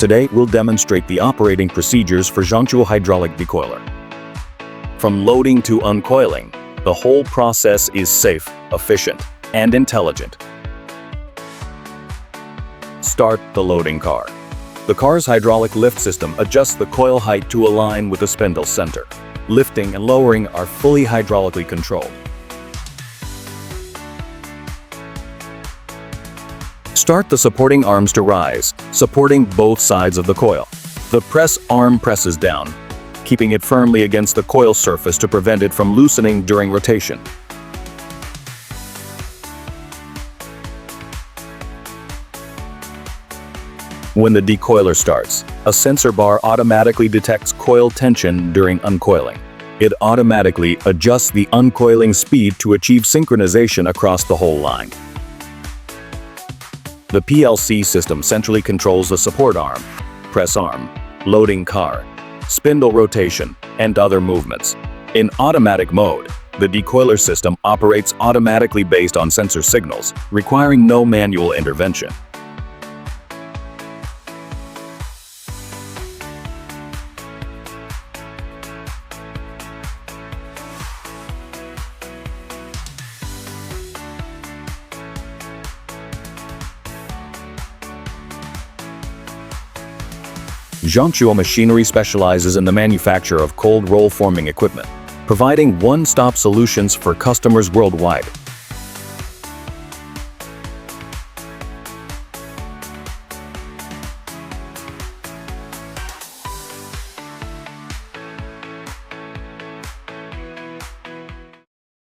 Today, we'll demonstrate the operating procedures for Zhongtuo hydraulic decoiler. From loading to uncoiling, the whole process is safe, efficient, and intelligent. Start the loading car. The car's hydraulic lift system adjusts the coil height to align with the spindle center. Lifting and lowering are fully hydraulically controlled. Start the supporting arms to rise, supporting both sides of the coil. The press arm presses down, keeping it firmly against the coil surface to prevent it from loosening during rotation. When the decoiler starts, a sensor bar automatically detects coil tension during uncoiling. It automatically adjusts the uncoiling speed to achieve synchronization across the whole line. The PLC system centrally controls the support arm, press arm, loading car, spindle rotation, and other movements. In automatic mode, the decoiler system operates automatically based on sensor signals, requiring no manual intervention. Zhongtuo Machinery specializes in the manufacture of cold roll forming equipment, providing one-stop solutions for customers worldwide.